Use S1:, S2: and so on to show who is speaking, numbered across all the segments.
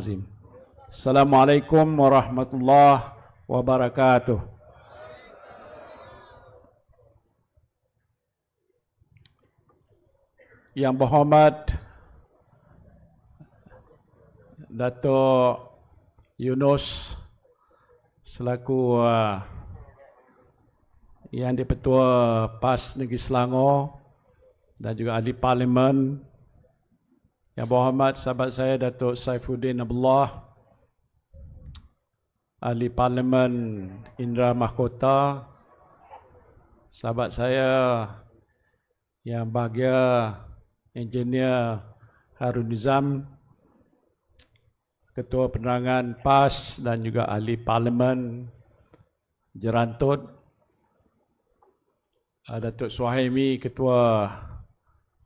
S1: Assalamualaikum warahmatullahi wabarakatuh. Yang berhormat Datuk Yunus selaku Yang di-Petua PAS Negeri Selangor dan juga Ahli Parlimen. Yang berhormat sahabat saya Datuk Saifuddin Abdullah, Ahli Parlimen Indra Mahkota. Sahabat saya yang bahagia Engineer Harun Nizam, Ketua Penerangan PAS dan juga Ahli Parlimen Jerantut. Datuk Suhaimi, Ketua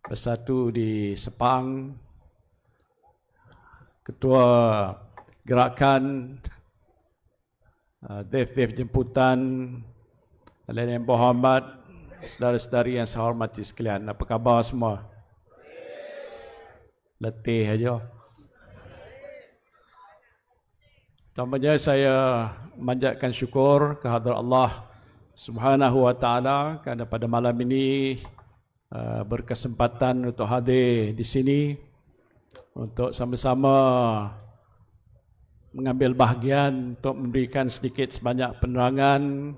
S1: Bersatu di Sepang, Ketua Gerakan Dev Jemputan, dan yang berhormat saudara-saudari yang saya hormati sekalian. Apa khabar semua? Letih aja. Pertamanya saya manjatkan syukur kehadrat Allah Subhanahu wa Ta'ala kerana pada malam ini berkesempatan untuk hadir di sini untuk sama-sama mengambil bahagian untuk memberikan sedikit sebanyak penerangan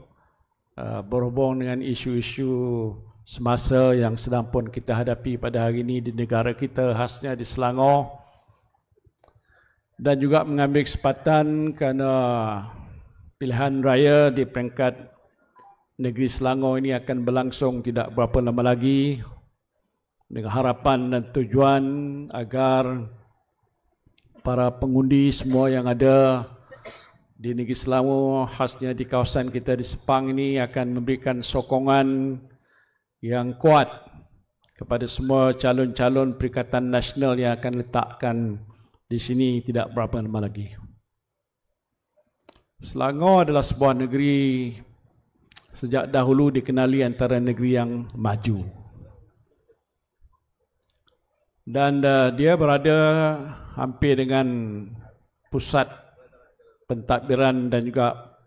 S1: berhubung dengan isu-isu semasa yang sedang pun kita hadapi pada hari ini di negara kita, khasnya di Selangor, dan juga mengambil kesempatan kerana pilihan raya di peringkat negeri Selangor ini akan berlangsung tidak berapa lama lagi, dengan harapan dan tujuan agar para pengundi semua yang ada di negeri Selangor, khasnya di kawasan kita di Sepang ini, akan memberikan sokongan yang kuat kepada semua calon-calon Perikatan Nasional yang akan letakkan di sini tidak berapa lama lagi. Selangor adalah sebuah negeri sejak dahulu dikenali antara negeri yang maju. Dan dia berada hampir dengan pusat pentadbiran dan juga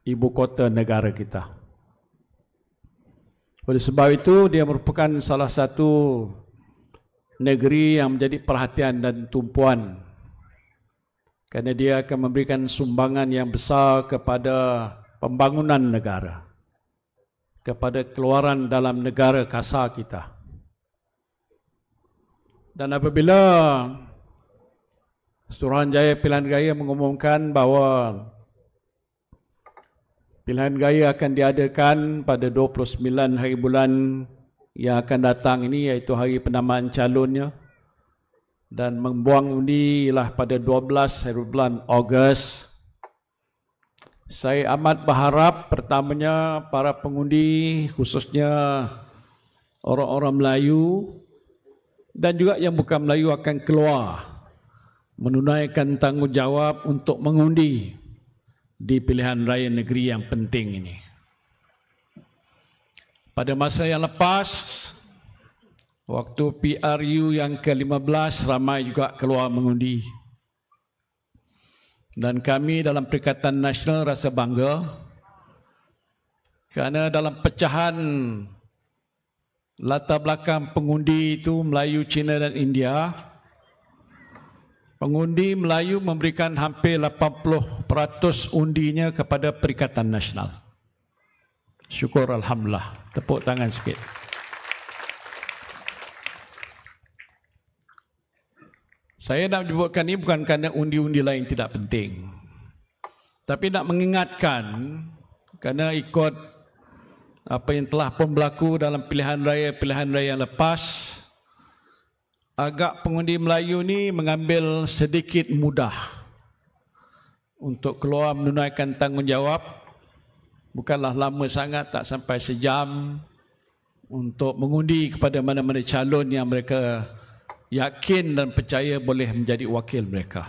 S1: ibu kota negara kita. Oleh sebab itu, dia merupakan salah satu negeri yang menjadi perhatian dan tumpuan, kerana dia akan memberikan sumbangan yang besar kepada pembangunan negara, kepada keluaran dalam negara kasar kita. Dan apabila Suruhanjaya Pilihan Raya mengumumkan bahawa pilihan raya akan diadakan pada 29 hari bulan yang akan datang ini, iaitu hari penamaan calonnya, dan membuang undi ialah pada 12 hari bulan Ogos, saya amat berharap pertamanya para pengundi, khususnya orang-orang Melayu dan juga yang bukan Melayu, akan keluar menunaikan tanggungjawab untuk mengundi di pilihan raya negeri yang penting ini. Pada masa yang lepas, waktu PRU yang ke-15, ramai juga keluar mengundi. Dan kami dalam Perikatan Nasional rasa bangga kerana dalam pecahan latar belakang pengundi itu Melayu, Cina dan India, pengundi Melayu memberikan hampir 80% undinya kepada Perikatan Nasional. Syukur Alhamdulillah. Tepuk tangan sikit. Saya nak menyebutkan ini bukan kerana undi-undi lain tidak penting, tapi nak mengingatkan kerana ikut apa yang telah pun berlaku dalam pilihan raya yang lepas, agak pengundi Melayu ni mengambil sedikit mudah untuk keluar menunaikan tanggungjawab. Bukanlah lama sangat, tak sampai sejam, untuk mengundi kepada mana-mana calon yang mereka yakin dan percaya boleh menjadi wakil mereka.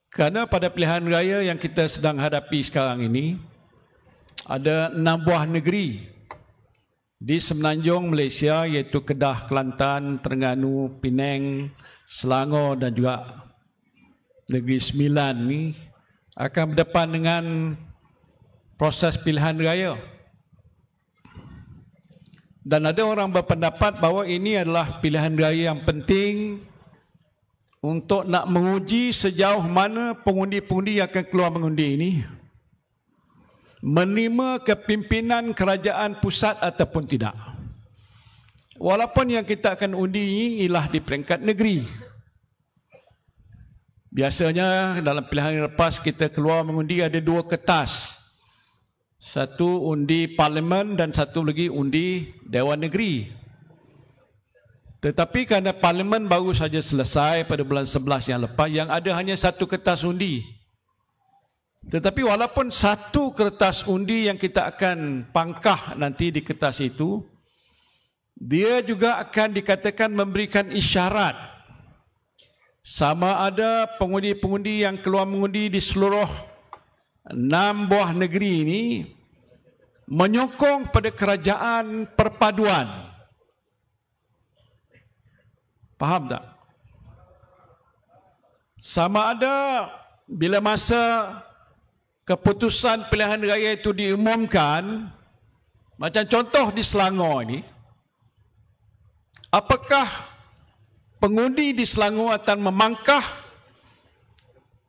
S1: Kerana pada pilihan raya yang kita sedang hadapi sekarang ini, ada 6 buah negeri di Semenanjung Malaysia, iaitu Kedah, Kelantan, Terengganu, Penang, Selangor dan juga Negeri Sembilan ni akan berdepan dengan proses pilihan raya. Dan ada orang berpendapat bahawa ini adalah pilihan raya yang penting untuk nak menguji sejauh mana pengundi-pengundi yang akan keluar mengundi ini menerima kepimpinan kerajaan pusat ataupun tidak. Walaupun yang kita akan undi ini ialah di peringkat negeri. Biasanya dalam pilihan lepas kita keluar mengundi ada dua kertas. Satu undi parlimen dan satu lagi undi Dewan Negeri. Tetapi kerana parlimen baru saja selesai pada bulan 11 yang lepas, yang ada hanya satu kertas undi. Tetapi walaupun satu kertas undi yang kita akan pangkah nanti di kertas itu, dia juga akan dikatakan memberikan isyarat sama ada pengundi-pengundi yang keluar mengundi di seluruh 6 buah negeri ini menyokong pada kerajaan perpaduan. Faham tak? Sama ada bila masa keputusan pilihan raya itu diumumkan, macam contoh di Selangor ini, apakah pengundi di Selangor akan memangkah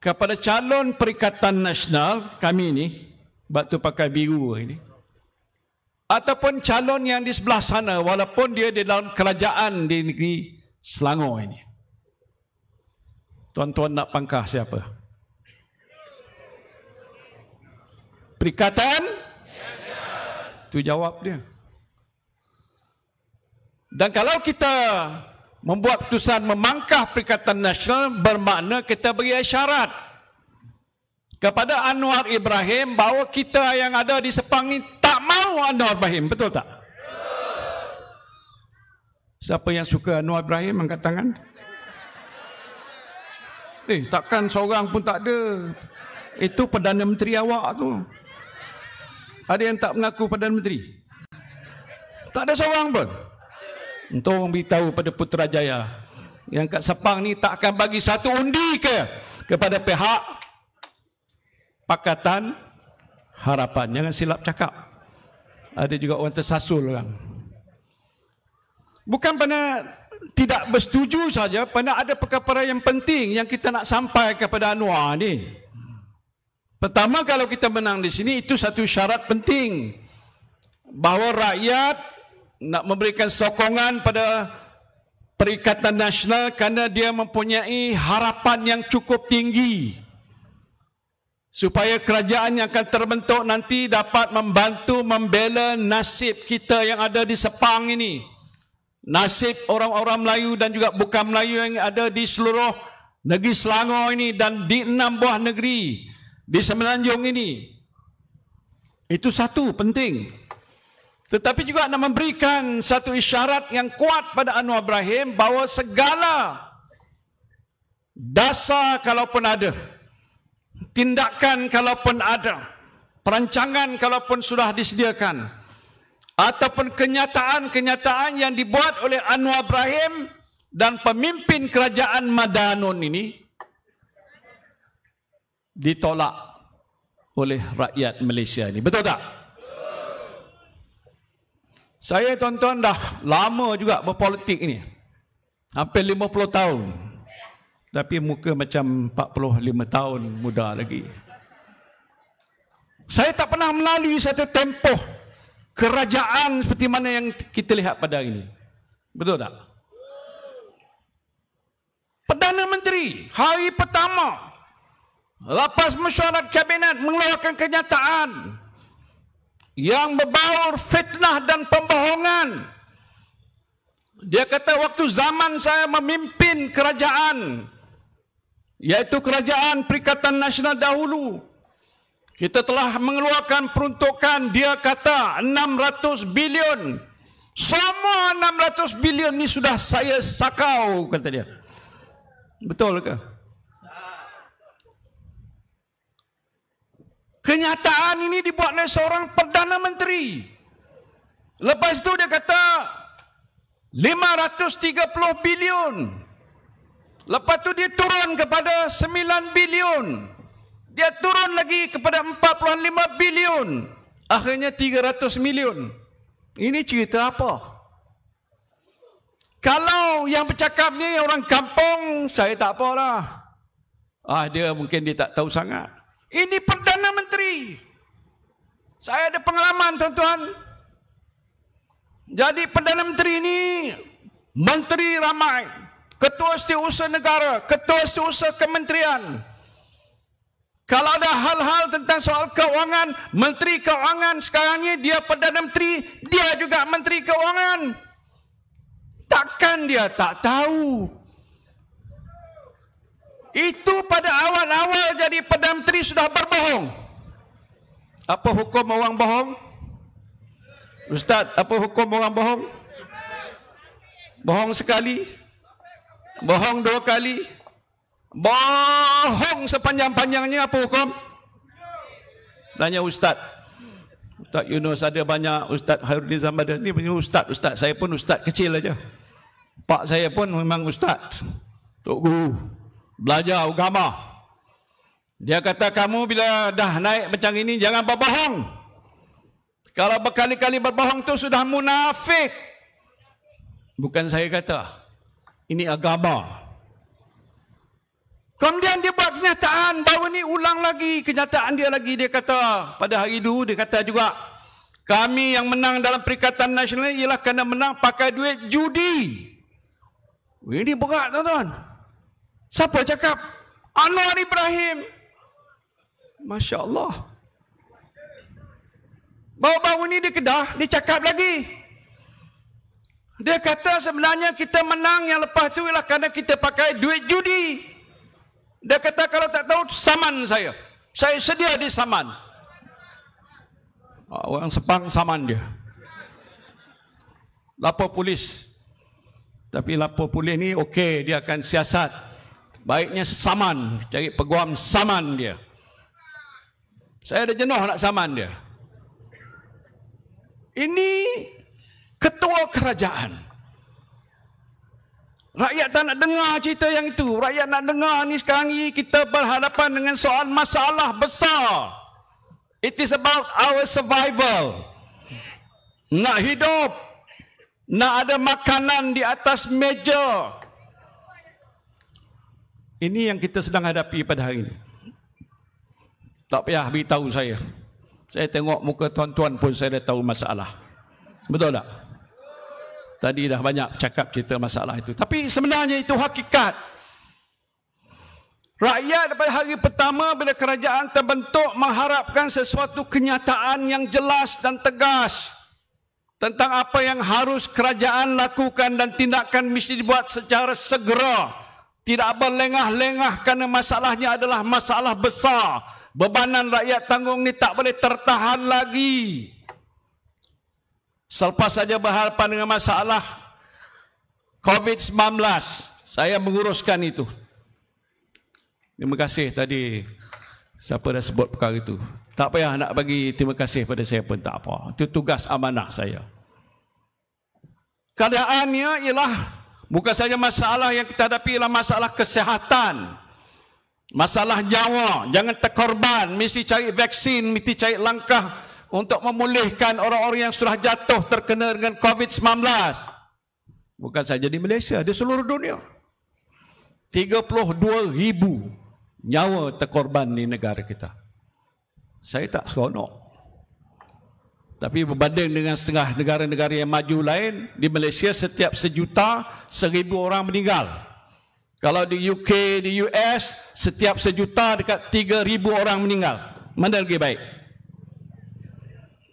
S1: kepada calon Perikatan Nasional kami ini, batu pakai biru ini, ataupun calon yang di sebelah sana walaupun dia di dalam kerajaan di negeri Selangor ini? Tuan-tuan nak pangkah siapa? Perikatan? Itu jawab dia. Dan kalau kita membuat keputusan memangkah Perikatan Nasional, bermakna kita beri isyarat kepada Anwar Ibrahim bahawa kita yang ada di Sepang ni tak mahu Anwar Ibrahim. Betul tak? Siapa yang suka Anwar Ibrahim angkat tangan? Takkan seorang pun tak ada. Itu Perdana Menteri awak tu. Ada yang tak mengaku Perdana Menteri? Tak ada seorang pun. Untuk beritahu pada Putrajaya yang kat Sepang ni tak akan bagi satu undi kepada pihak Pakatan Harapan. Jangan silap cakap. Ada juga orang tersasul orang. Bukan kerana tidak bersetuju saja, kerana ada perkara yang penting yang kita nak sampai kepada Anwar ni. Pertama, kalau kita menang di sini, itu satu syarat penting bahawa rakyat nak memberikan sokongan pada Perikatan Nasional kerana dia mempunyai harapan yang cukup tinggi supaya kerajaan yang akan terbentuk nanti dapat membantu membela nasib kita yang ada di Sepang ini, nasib orang-orang Melayu dan juga bukan Melayu yang ada di seluruh negeri Selangor ini dan di 6 buah negeri di Semenanjung ini. Itu satu penting. Tetapi juga nak memberikan satu isyarat yang kuat pada Anwar Ibrahim bahawa segala dasar kalaupun ada, tindakan kalaupun ada, perancangan kalaupun sudah disediakan, ataupun kenyataan-kenyataan yang dibuat oleh Anwar Ibrahim dan pemimpin kerajaan Madanun ini ditolak oleh rakyat Malaysia ini. Betul tak? Saya tuan-tuan dah lama juga berpolitik ini. Hampir 50 tahun. Tapi muka macam 45 tahun muda lagi. Saya tak pernah melalui satu tempoh kerajaan seperti mana yang kita lihat pada hari ini. Betul tak? Perdana Menteri hari pertama lepas mesyuarat kabinet mengeluarkan kenyataan yang berbaur fitnah dan pembohongan. Dia kata waktu zaman saya memimpin kerajaan, iaitu kerajaan Perikatan Nasional dahulu, kita telah mengeluarkan peruntukan, dia kata 600 bilion. Semua 600 bilion ni sudah saya sakau, kata dia. Betul ke? Kenyataan ini dibuat oleh seorang Perdana Menteri.
S2: Lepas tu dia kata 530 bilion. Lepas tu dia turun kepada 9 bilion. Dia turun lagi kepada 45 bilion. Akhirnya 300 milion. Ini cerita apa? Kalau yang bercakap ni orang kampung, saya tak apalah. Dia mungkin dia tak tahu sangat. Ini Perdana Menteri. Saya ada pengalaman, tuan-tuan. Jadi Perdana Menteri ini menteri ramai, ketua setiausaha negara, ketua setiausaha kementerian. Kalau ada hal-hal tentang soal keuangan, Menteri Keuangan sekarang ni dia Perdana Menteri, dia juga Menteri Keuangan. Takkan dia tak tahu? Itu pada awal-awal jadi Perdana Menteri sudah berbohong. Apa hukum orang bohong? Ustaz, apa hukum orang bohong? Bohong sekali, bohong 2 kali, bohong sepanjang-panjangnya, apa hukum? Tanya Ustaz. Ustaz Yunus ada banyak, Ustaz Hairudin Zambada ni punya Ustaz. Saya pun Ustaz kecil aja. Pak saya pun memang Ustaz, Tok Guru, belajar agama. Dia kata kamu bila dah naik macam ini jangan berbohong. Kalau berkali-kali berbohong tu sudah munafik. Bukan saya kata. Ini agama. Kemudian dia buat kenyataan. Baru ni ulang lagi kenyataan dia lagi. Dia kata pada hari dulu dia kata juga, kami yang menang dalam Perikatan Nasional ialah kerana menang pakai duit judi. Ini berat, tuan-tuan. Siapa cakap? Anwar Ibrahim. Masya Allah. Baru-baru ni di Kedah, dia cakap lagi. Dia kata sebenarnya kita menang yang lepas tu ialah kerana kita pakai duit judi. Dia kata kalau tak tahu, saman saya. Saya sedia disaman. Orang Sepang saman dia. Lapor polis. Tapi lapor polis ni okey, dia akan siasat. Baiknya saman, cari peguam saman dia. Saya ada jenuh nak saman dia. Ini ketua kerajaan. Rakyat tak nak dengar cerita yang itu. Rakyat nak dengar ni sekarang ni kita berhadapan dengan soal masalah besar. It is about our survival. Nak hidup, nak ada makanan di atas meja. Ini yang kita sedang hadapi pada hari ini. Tak payah beritahu saya. Saya tengok muka tuan-tuan pun saya dah tahu masalah. Betul tak? Tadi dah banyak cakap cerita masalah itu. Tapi sebenarnya itu hakikat. Rakyat pada hari pertama bila kerajaan terbentuk mengharapkan sesuatu kenyataan yang jelas dan tegas tentang apa yang harus kerajaan lakukan dan tindakan mesti dibuat secara segera. Tidak berlengah-lengah kerana masalahnya adalah masalah besar. Bebanan rakyat tanggung ni tak boleh tertahan lagi. Selepas saja berhadapan dengan masalah COVID-19, saya menguruskan itu. Terima kasih tadi siapa dah sebut perkara itu. Tak payah nak bagi terima kasih pada saya pun tak apa. Itu tugas amanah saya. Keadaannya ialah bukan saja masalah yang kita hadapi, ialah masalah kesihatan. Masalah nyawa, jangan terkorban, mesti cari vaksin, mesti cari langkah untuk memulihkan orang-orang yang sudah jatuh terkena dengan COVID-19. Bukan saja di Malaysia, di seluruh dunia. 32,000 nyawa terkorban di negara kita. Saya tak seronok. Tapi berbanding dengan setengah negara-negara yang maju lain, di Malaysia setiap 1,000,000, 1,000 orang meninggal. Kalau di UK, di US, setiap 1,000,000 dekat 3,000 orang meninggal. Mana lagi baik?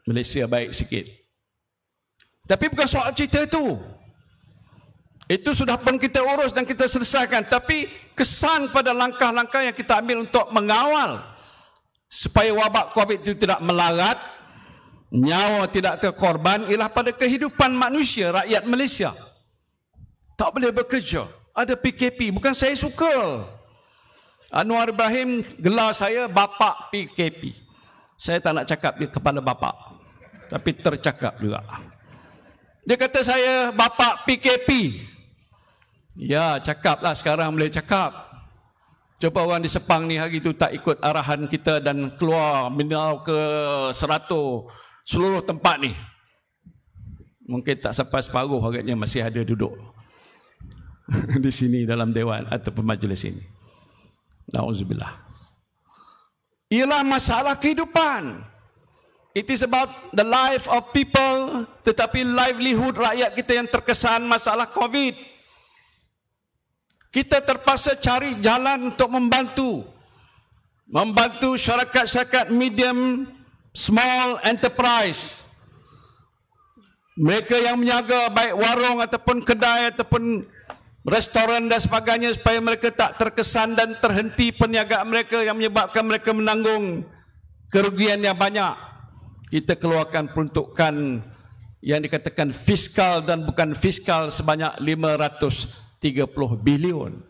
S2: Malaysia baik sikit. Tapi bukan soal cerita itu. Itu sudah pun kita urus dan kita selesaikan. Tapi kesan pada langkah-langkah yang kita ambil untuk mengawal supaya wabak COVID itu tidak melarat, nyawa tidak terkorban, ialah pada kehidupan manusia, rakyat Malaysia. Tak boleh bekerja. Ada PKP. Bukan saya suka. Anwar Ibrahim gelar saya bapa PKP. Saya tak nak cakap dia kepala bapa. Tapi tercakap juga. Dia kata saya bapa PKP. Ya, cakaplah sekarang boleh cakap. Coba orang di Sepang ni hari tu tak ikut arahan kita dan keluar minau ke Serato, seluruh tempat ni. Mungkin tak sampai separuh agaknya masih ada duduk di sini dalam dewan ataupun majlis ini. Nauzubillah. Ialah masalah kehidupan. It is about the life of people, tetapi livelihood rakyat kita yang terkesan masalah COVID. Kita terpaksa cari jalan untuk membantu syarikat-syarikat medium, small enterprise. Mereka yang menjaga baik warung ataupun kedai ataupun restoran dan sebagainya supaya mereka tak terkesan dan terhenti perniagaan mereka yang menyebabkan mereka menanggung kerugian yang banyak. Kita keluarkan peruntukan yang dikatakan fiskal dan bukan fiskal sebanyak 530 bilion.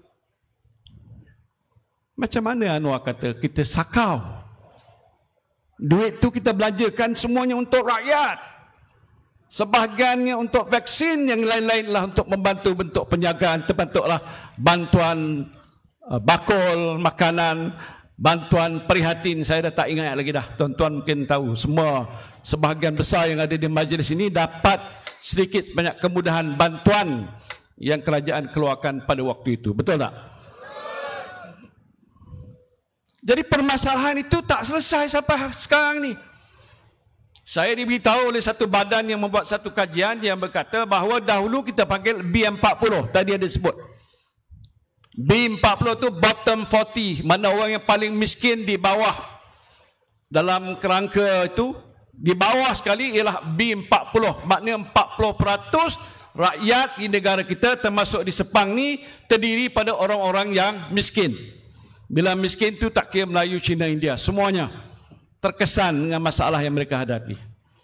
S2: Macam mana Anwar kata kita sakau? Duit tu kita belanjakan semuanya untuk rakyat. Sebahagiannya untuk vaksin, yang lain-lainlah untuk membantu bentuk penjagaan, terbentuklah bantuan bakul, makanan, bantuan prihatin. Saya dah tak ingat lagi dah. Tuan-tuan mungkin tahu. Semua sebahagian besar yang ada di majlis ini dapat sedikit banyak kemudahan bantuan yang kerajaan keluarkan pada waktu itu. Betul tak? Jadi permasalahan itu tak selesai sampai sekarang ni. Saya diberitahu oleh satu badan yang membuat satu kajian yang berkata bahawa dahulu kita panggil B40. Tadi ada sebut. B40 tu bottom 40. Mana orang yang paling miskin di bawah. Dalam kerangka itu, di bawah sekali ialah B40. Maknanya 40% rakyat di negara kita termasuk di Sepang ni terdiri pada orang-orang yang miskin. Bila miskin tu tak kira Melayu, Cina, India. Semuanya terkesan dengan masalah yang mereka hadapi.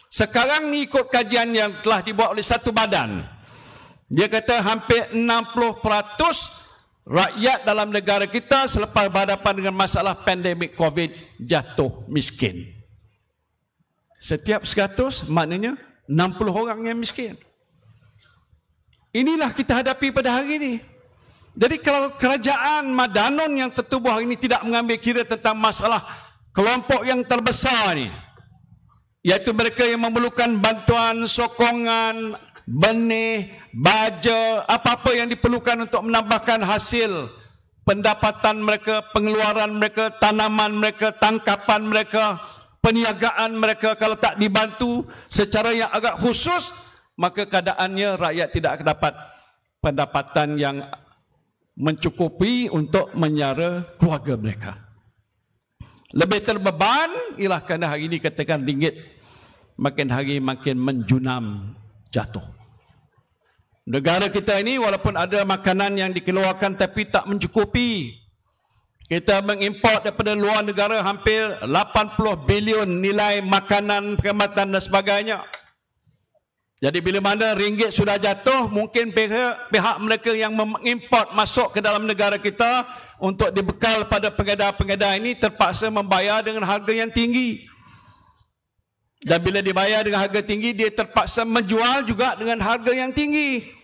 S2: Sekarang ni ikut kajian yang telah dibuat oleh satu badan, dia kata hampir 60% rakyat dalam negara kita selepas berhadapan dengan masalah pandemik COVID jatuh miskin. Setiap 100 maknanya 60 orang yang miskin. Inilah kita hadapi pada hari ini. Jadi kalau kerajaan Madanon yang tertubuh hari ini tidak mengambil kira tentang masalah kelompok yang terbesar ni, iaitu mereka yang memerlukan bantuan, sokongan, benih, baja, apa-apa yang diperlukan untuk menambahkan hasil pendapatan mereka, pengeluaran mereka, tanaman mereka, tangkapan mereka, perniagaan mereka. Kalau tak dibantu secara yang agak khusus, maka keadaannya rakyat tidak akan dapat pendapatan yang mencukupi untuk menyara keluarga mereka. Lebih terbeban ialah kerana hari ini katakan ringgit makin hari makin menjunam jatuh. Negara kita ini walaupun ada makanan yang dikeluarkan tapi tak mencukupi. Kita mengimport daripada luar negara hampir 80 bilion nilai makanan, perkhidmatan dan sebagainya. Jadi bila mana ringgit sudah jatuh, mungkin pihak mereka yang mengimport masuk ke dalam negara kita untuk dibekal pada pengedar-pengedar ini terpaksa membayar dengan harga yang tinggi. Dan bila dibayar dengan harga tinggi, dia terpaksa menjual juga dengan harga yang tinggi.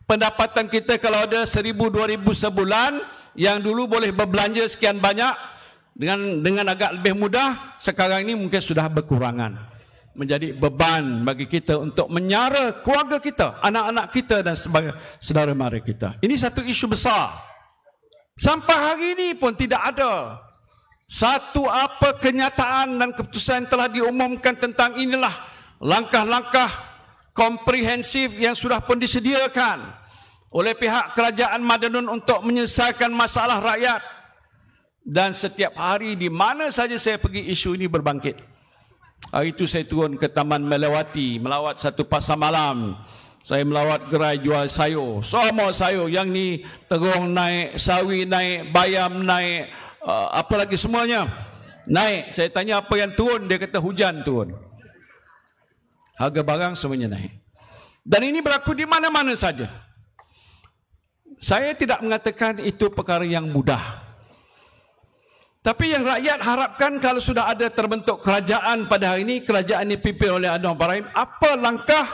S2: Pendapatan kita kalau ada 1,000-2,000 sebulan, yang dulu boleh berbelanja sekian banyak dengan agak lebih mudah, sekarang ini mungkin sudah berkurangan. Menjadi beban bagi kita untuk menyara keluarga kita, anak-anak kita dan saudara mara kita. Ini satu isu besar. Sampai hari ini pun tidak ada satu apa kenyataan dan keputusan telah diumumkan tentang inilah langkah-langkah komprehensif yang sudah pun disediakan oleh pihak kerajaan Madanon untuk menyelesaikan masalah rakyat. Dan setiap hari di mana saja saya pergi, isu ini berbangkit. Hari itu saya turun ke Taman Melawati, melawat satu pasar malam. Saya melawat gerai jual sayur. Semua sayur, yang ni terung naik, sawi naik, bayam naik, apa lagi semuanya naik. Saya tanya apa yang turun, dia kata hujan turun. Harga barang semuanya naik. Dan ini berlaku di mana-mana saja. Saya tidak mengatakan itu perkara yang mudah. Tapi yang rakyat harapkan kalau sudah ada terbentuk kerajaan pada hari ini, kerajaan ini dipimpin oleh Anwar Ibrahim, apa langkah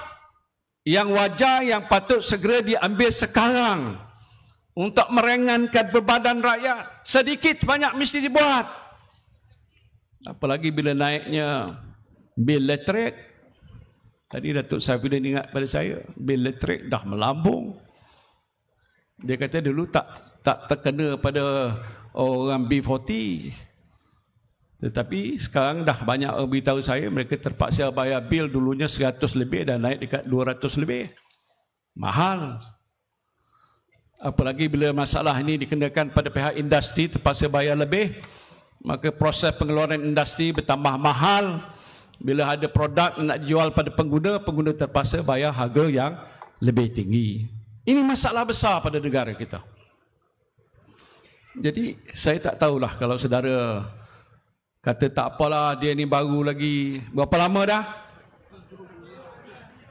S2: yang wajar, yang patut segera diambil sekarang untuk meringankan bebanan rakyat. Sedikit sebanyak mesti dibuat. Apalagi bila naiknya bil elektrik. Tadi Datuk Saifuddin ingat pada saya, bil elektrik dah melambung. Dia kata dulu tak terkena pada orang B40. Tetapi sekarang dah banyak orang beritahu saya mereka terpaksa bayar bil dulunya 100 lebih dan naik dekat 200 lebih. Mahal. Apalagi bila masalah ini dikenakan pada pihak industri terpaksa bayar lebih, maka proses pengeluaran industri bertambah mahal. Bila ada produk nak jual pada pengguna, pengguna terpaksa bayar harga yang lebih tinggi. Ini masalah besar pada negara kita. Jadi saya tak tahulah kalau saudara kata tak apalah, dia ni baru lagi. Berapa lama dah?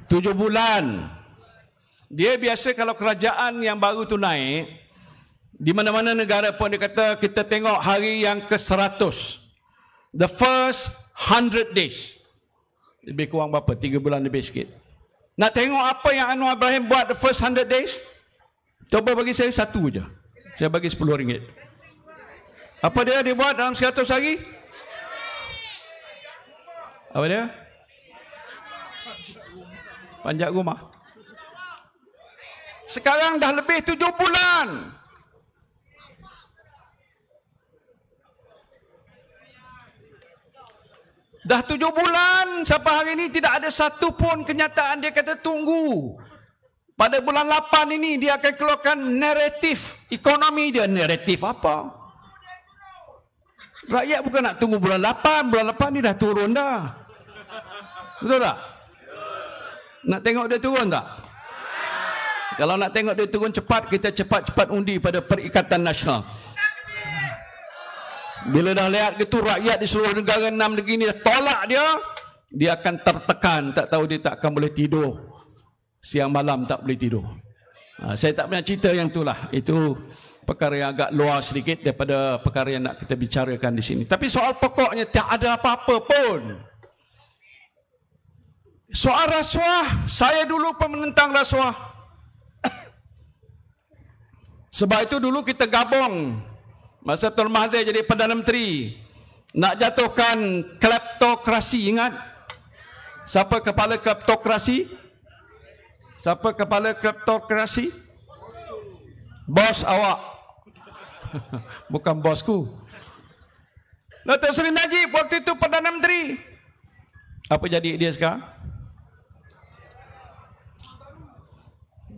S2: 7 bulan. Dia biasa kalau kerajaan yang baru tu naik, di mana-mana negara pun dia kata kita tengok hari yang ke-100. The first 100 days. Lebih kurang berapa? 3 bulan lebih sikit. Nak tengok apa yang Anwar Ibrahim buat the first 100 days? Cuba bagi saya satu je. Saya bagi RM10. Apa dia buat dalam 100 hari? Apa dia? Panjat rumah. Sekarang dah lebih 7 bulan. Dah 7 bulan sampai hari ini tidak ada satu pun kenyataan. Dia kata tunggu. Pada bulan 8 ini dia akan keluarkan naratif ekonomi dia. Naratif apa? Rakyat bukan nak tunggu bulan 8. Bulan 8 ni dah turun dah. Betul tak? Nak tengok dia turun tak? Kalau nak tengok dia turun cepat, kita cepat-cepat undi pada Perikatan Nasional. Bila dah lihat gitu rakyat di seluruh negara 6 negeri ni dah tolak dia, dia akan tertekan, tak tahu dia tak akan boleh tidur. Siang malam tak boleh tidur. Saya tak banyak cerita yang itulah. Itu perkara yang agak luar sedikit daripada perkara yang nak kita bicarakan di sini. Tapi soal pokoknya tak ada apa-apa pun. Soal rasuah, saya dulu pun menentang rasuah. Sebab itu dulu kita gabung masa Tuan Mahathir jadi Perdana Menteri, nak jatuhkan kleptokrasi. Ingat? Siapa kepala kleptokrasi? Siapa kepala kleptokrasi? Bos awak. Bukan bosku. Datuk Seri Najib waktu itu Perdana Menteri. Apa jadi dia sekarang?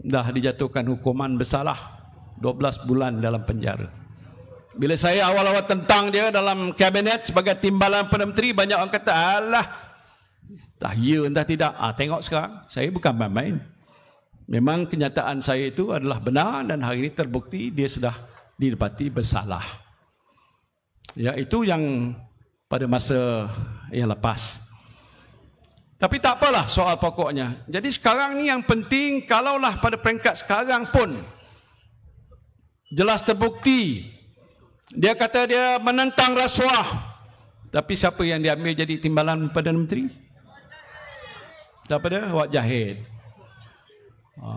S2: Dah dijatuhkan hukuman bersalah 12 bulan dalam penjara. Bila saya awal-awal tentang dia dalam kabinet sebagai timbalan Perdana Menteri, banyak orang kata, alah, entah ya entah tidak. Tengok sekarang, saya bukan main-main. Memang kenyataan saya itu adalah benar dan hari ini terbukti dia sudah didapati bersalah. Ya, itu yang pada masa yang lepas. Tapi tak apalah soal pokoknya. Jadi sekarang ni yang penting, kalaulah pada peringkat sekarang pun jelas terbukti dia kata dia menentang rasuah, tapi siapa yang diambil jadi timbalan Perdana Menteri? Siapa dia? Wak Jahid.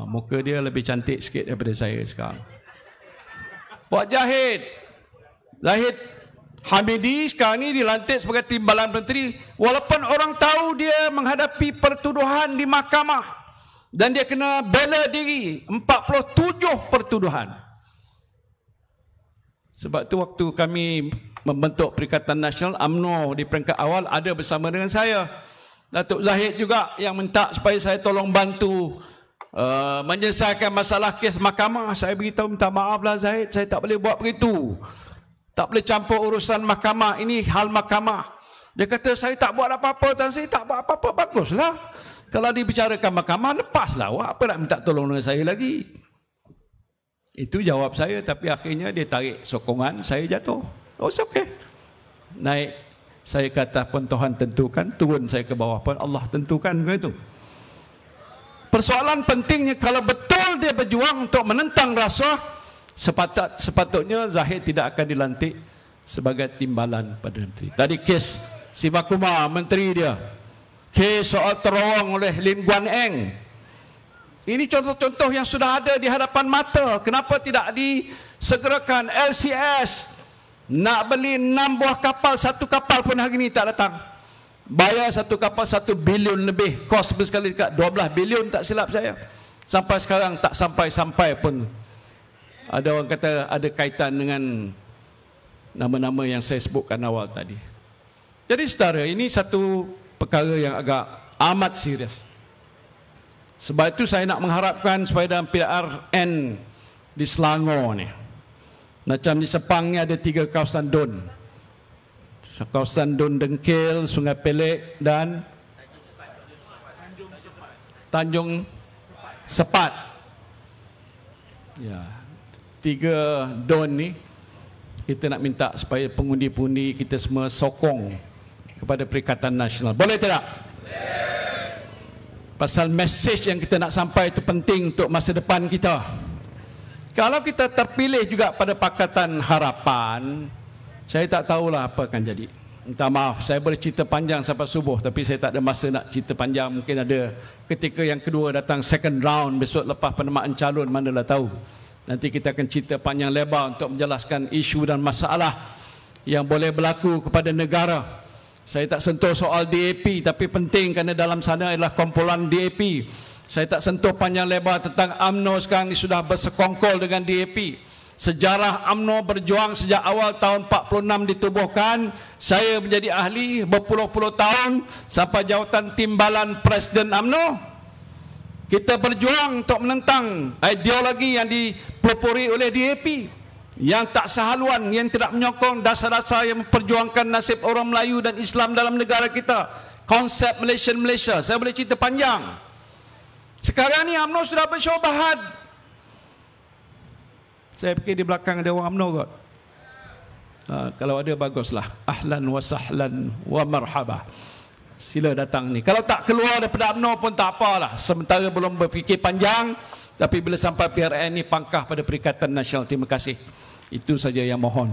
S2: Muka dia lebih cantik sikit daripada saya sekarang. Wak Jahid Hamidi sekarang ni dilantik sebagai timbalan menteri, walaupun orang tahu dia menghadapi pertuduhan di mahkamah dan dia kena bela diri 47 pertuduhan. Sebab tu waktu kami membentuk Perikatan Nasional, UMNO di peringkat awal ada bersama dengan saya. Datuk Zahid juga yang minta supaya saya tolong bantu menyelesaikan masalah kes mahkamah. Saya beritahu, minta maaflah Zahid, saya tak boleh buat begitu. Tak boleh campur urusan mahkamah, ini hal mahkamah. Dia kata, saya tak buat apa-apa, dan saya tak buat apa-apa, baguslah. Kalau dibicarakan mahkamah, lepaslah awak, apa nak minta tolong dengan saya lagi? Itu jawab saya, tapi akhirnya dia tarik sokongan, saya jatuh. Oh, okay. Naik saya ke atas pun Tuhan tentukan, turun saya ke bawah pun Allah tentukan, begitu. Persoalan pentingnya, kalau betul dia berjuang untuk menentang rasuah, sepatutnya Zahid tidak akan dilantik sebagai timbalan Perdana Menteri. Tadi kes Sivakumar, menteri dia. Kes soal terowong oleh Lim Guan Eng. Ini contoh-contoh yang sudah ada di hadapan mata. Kenapa tidak disegerakan? LCS nak beli 6 buah kapal, 1 kapal pun hari ini tak datang. Bayar 1 kapal 1 bilion lebih, kos bersekali dekat 12 bilion tak silap saya. Sampai sekarang tak sampai-sampai pun. Ada orang kata ada kaitan dengan nama-nama yang saya sebutkan awal tadi. Jadi saudara, ini satu perkara yang agak amat serius. Sebab itu saya nak mengharapkan supaya dalam PRN di Selangor ni, macam di Sepang ni ada 3 kawasan DUN. Kawasan DUN Dengkil, Sungai Pelek dan Tanjung Sepat. Ya, 3 DUN ni kita nak minta supaya pengundi-pengundi kita semua sokong kepada Perikatan Nasional. Boleh tidak? Pasal mesej yang kita nak sampai itu penting untuk masa depan kita. Kalau kita terpilih juga pada Pakatan Harapan, saya tak tahulah apa akan jadi. Minta maaf, saya boleh cerita panjang sampai subuh, tapi saya tak ada masa nak cerita panjang. Mungkin ada ketika yang kedua datang second round besok lepas penamaan calon, manalah tahu. Nanti kita akan cerita panjang lebar untuk menjelaskan isu dan masalah yang boleh berlaku kepada negara. Saya tak sentuh soal DAP, tapi penting kerana dalam sana adalah kumpulan DAP. Saya tak sentuh panjang lebar tentang UMNO sekarang ini sudah bersekongkol dengan DAP. Sejarah UMNO berjuang sejak awal tahun 46 ditubuhkan. Saya menjadi ahli berpuluh-puluh tahun sampai jawatan timbalan Presiden UMNO. Kita berjuang untuk menentang ideologi yang dipelopori oleh DAP, yang tak sehaluan, yang tidak menyokong dasar-dasar yang memperjuangkan nasib orang Melayu dan Islam dalam negara kita. Konsep Malaysia. Saya boleh cerita panjang. Sekarang ni UMNO sudah bersyubhat. Saya fikir di belakang ada orang UMNO kot. Kalau ada baguslah. Ahlan wa sahlan wa marhaba. Sila datang ni. Kalau tak keluar daripada UMNO pun tak apalah. Sementara belum berfikir panjang. Tapi bila sampai PRN ni pangkah pada Perikatan Nasional. Terima kasih. Itu saja yang mohon.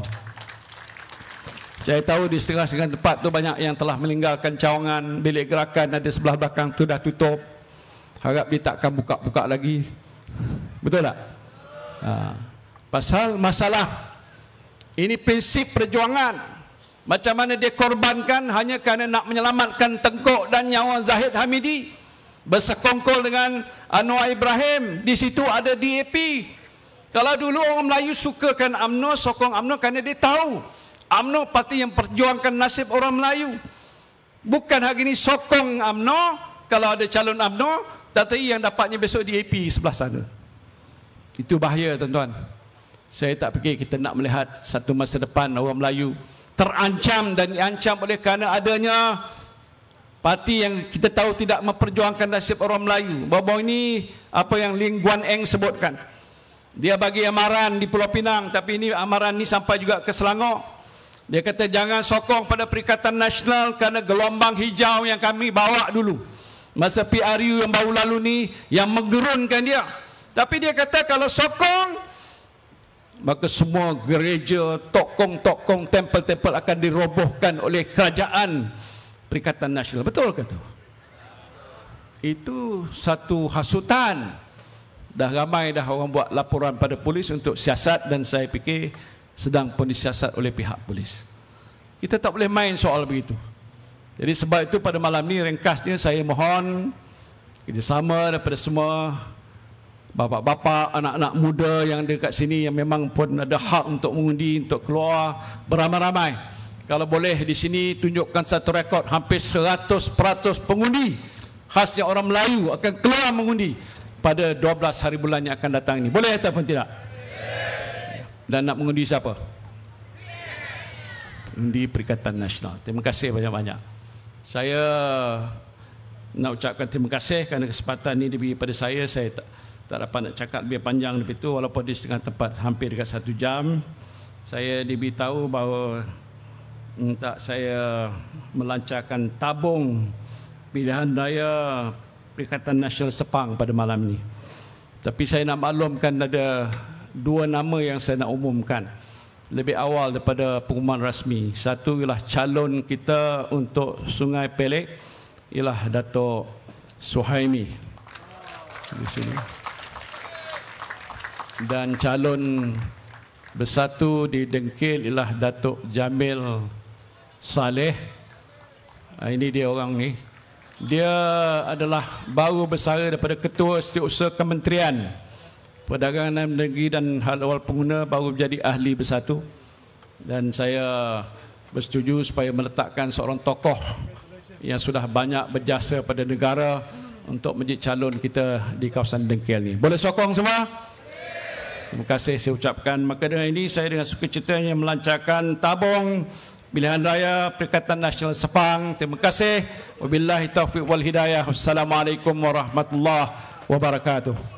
S2: Saya tahu di setengah-setengah tempat tu banyak yang telah meninggalkan cawangan. Bilik gerakan ada sebelah belakang tu dah tutup. Harap dia takkan buka-buka lagi. Betul tak? Pasal masalah ini prinsip perjuangan. Macam mana dia korbankan hanya kerana nak menyelamatkan tengkuk dan nyawa Zahid Hamidi. Bersekongkol dengan Anwar Ibrahim. Di situ ada DAP. Kalau dulu orang Melayu sukakan UMNO, sokong UMNO kerana dia tahu UMNO parti yang perjuangkan nasib orang Melayu. Bukan hari ini sokong UMNO, kalau ada calon UMNO, tapi yang dapatnya besok DAP sebelah sana. Itu bahaya tuan-tuan. Saya tak fikir kita nak melihat satu masa depan orang Melayu terancam dan diancam oleh kerana adanya parti yang kita tahu tidak memperjuangkan nasib orang Melayu. Baru-baru ini apa yang Ling Guan Eng sebutkan. Dia bagi amaran di Pulau Pinang, tapi ini amaran ni sampai juga ke Selangor. Dia kata jangan sokong pada Perikatan Nasional kerana gelombang hijau yang kami bawa dulu masa PRU yang baru lalu ni yang menggerunkan dia. Tapi dia kata kalau sokong, maka semua gereja, tokong-tokong, tempel-tempel akan dirobohkan oleh kerajaan Perikatan Nasional. Betul ke tu? Itu satu hasutan. Dah ramai dah orang buat laporan pada polis untuk siasat, dan saya fikir sedang pun disiasat oleh pihak polis. Kita tak boleh main soal begitu. Jadi sebab itu pada malam ni ringkasnya saya mohon kerjasama daripada semua bapa-bapa, anak-anak muda yang ada kat sini yang memang pun ada hak untuk mengundi, untuk keluar beramai-ramai. Kalau boleh di sini tunjukkan satu rekod hampir 100% pengundi khasnya orang Melayu akan keluar mengundi pada 12 hari bulan yang akan datang ini. Boleh ataupun tidak? Dan nak mengundi siapa? Undi Perikatan Nasional. Terima kasih banyak-banyak. Saya nak ucapkan terima kasih kerana kesempatan ini diberi pada saya. Saya tak dapat nak cakap lebih panjang lebih itu, walaupun di setengah tempat hampir dekat 1 jam. Saya diberitahu bahawa minta saya melancarkan tabung pilihan raya Perikatan Nasional Sepang pada malam ini. Tapi saya nak maklumkan ada 2 nama yang saya nak umumkan lebih awal daripada pengumuman rasmi. Satu ialah calon kita untuk Sungai Pelek, ialah Dato' Suhaimi.
S1: di sini. Dan calon bersatu di Dengkil ialah Datuk Jamil Saleh. Ini dia orang ni. Dia adalah baru bersara daripada Ketua Setiausaha Kementerian Perdagangan Negeri dan Hal Ehwal Pengguna, baru menjadi ahli bersatu. Dan saya bersetuju supaya meletakkan seorang tokoh yang sudah banyak berjasa pada negara untuk menjadi calon kita di kawasan Dengkil ni. Boleh sokong semua? Terima kasih saya ucapkan. Maka dengan ini saya dengan sukacitanya melancarkan tabung pilihan raya Perikatan Nasional Sepang. Terima kasih. Wabillahi taufiq wal hidayah. Wassalamualaikum warahmatullahi wabarakatuh.